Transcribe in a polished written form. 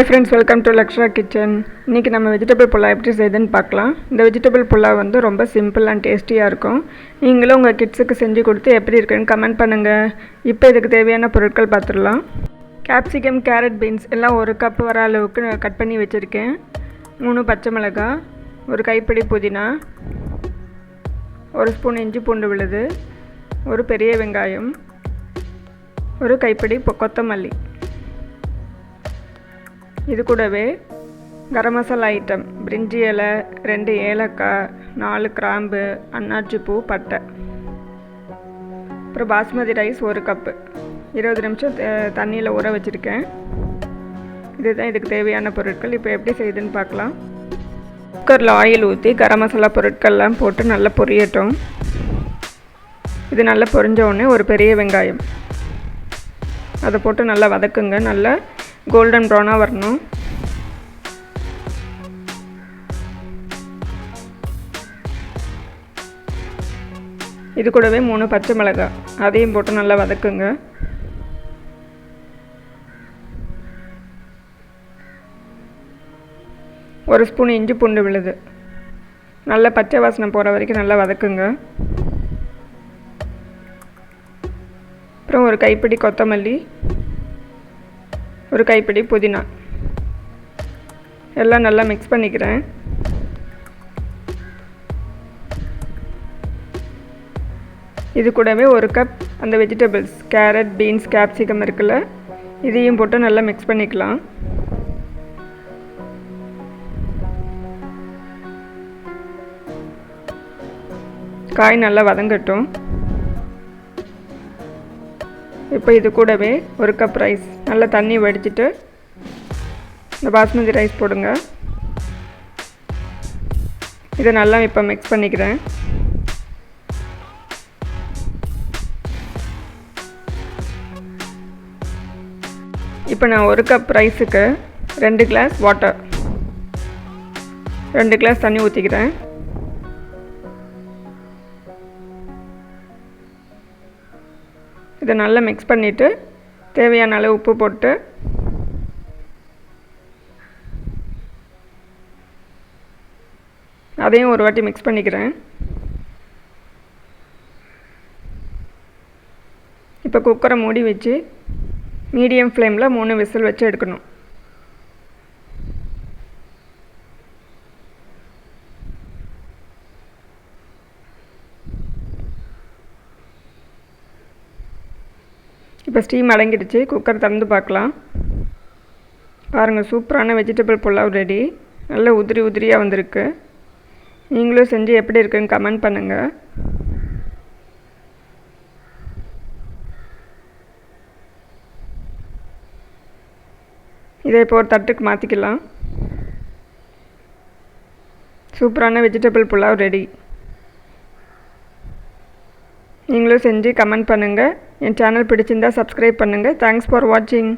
Hi friends, welcome to Lakshara kitchen. இன்னைக்கு நம்ம vegetable pulao எப்படி செய்யுதுன்னு பார்க்கலாம். இந்த வெஜிடபிள் புலாவ் வந்து ரொம்ப சிம்பிள் அண்ட் டேஸ்டியா இருக்கும். நீங்களும் உங்க கிட்ஸ்க்கு செஞ்சு கொடுத்து எப்படி இருக்குன்னு கமெண்ட் பண்ணுங்க. இப்போ இதுக்கு தேவையான பொருட்கள் பார்த்துடலாம். கேப்சிகம், கேரட், பீன்ஸ் எல்லாம் 1 கப் வர அளவுக்கு கட் பண்ணி வச்சிருக்கேன். 3 பச்சை மிளகாய், ஒரு கைப்பிடி புதினா, 1 ஸ்பூன் இஞ்சி பூண்டு விழுது, ஒரு பெரிய வெங்காயம், ஒரு கைப்பிடி கொத்தமல்லி. இது கூடவே கரம் மசாலா ஐட்டம், பிரிஞ்சி இலை, 2 ஏலக்காய், 4 கிராம்பு, அன்னாச்சி பூ, பட்டை. அப்புறம் பாஸ்மதி ரைஸ் 1 கப்பு, 20 நிமிஷம் தண்ணியில் ஊற வச்சுருக்கேன். இதுதான் இதுக்கு தேவையான பொருட்கள். இப்போ எப்படி செய்யுதுன்னு பார்க்கலாம். குக்கரில் ஆயில் ஊற்றி கரம் மசாலா பொருட்கள்லாம் போட்டு நல்லா பொரியட்டும். இது நல்லா பொரிஞ்ச உடனே ஒரு பெரிய வெங்காயம் அதை போட்டு நல்லா வதக்குங்க. நல்லா கோல்டன் ப்ரௌனாக வரணும். இது கூடவே 3 பச்சை மிளகாய் அதையும் போட்டு நல்லா வதக்குங்க. ஒரு ஸ்பூன் இஞ்சி பூண்டு விழுது நல்லா பச்சை வாசனை போகிற வரைக்கும் நல்லா வதக்குங்க. அப்புறம் ஒரு கைப்பிடி கொத்தமல்லி, ஒரு கைப்பிடி புதினா எல்லாம் நல்லா மிக்ஸ் பண்ணிக்கிறேன். இது கூடவே 1 கப் அந்த வெஜிடபிள்ஸ், கேரட், பீன்ஸ், கேப்சிகம் இருக்குல்ல, இதையும் போட்டு நல்லா மிக்ஸ் பண்ணிக்கலாம். காய் நல்லா வதங்கட்டும். இப்போ இது கூடவே 1 கப் ரைஸ் நல்லா தண்ணி வடிச்சிட்டு இந்த பாஸ்மதி ரைஸ் போடுங்க. இதை நல்லா இப்போ மிக்ஸ் பண்ணிக்கிறேன். இப்போ நான் 1 கப் ரைஸுக்கு 2 கிளாஸ் வாட்டர், 2 கிளாஸ் தண்ணி ஊற்றிக்கிறேன். இதை நல்லா மிக்ஸ் பண்ணிவிட்டு தேவையான அளவு உப்பு போட்டு அதையும் ஒரு வாட்டி மிக்ஸ் பண்ணிக்கிறேன். இப்போ குக்கரை மூடி வச்சு மீடியம் ஃப்ளேமில் 3 விசில் வச்சு எடுக்கணும். இப்போ ஸ்டீம் அடங்கிடுச்சு. குக்கர் திறந்து பார்க்கலாம். பாருங்கள், சூப்பரான வெஜிடபிள் புலாவ் ரெடி. நல்ல உதிரி உதிரியாக வந்திருக்கு. நீங்களும் செஞ்சு எப்படி இருக்குன்னு கமெண்ட் பண்ணுங்கள். இதை இப்போ ஒரு தட்டுக்கு மாற்றிக்கலாம். சூப்பரான வெஜிடபிள் புலாவ் ரெடி. நீங்களும் செஞ்சு கமெண்ட் பண்ணுங்கள். என் சேனல் பிடிச்சிருந்தால் சப்ஸ்கிரைப் பண்ணுங்கள். தேங்க்ஸ் ஃபார் வாட்சிங்.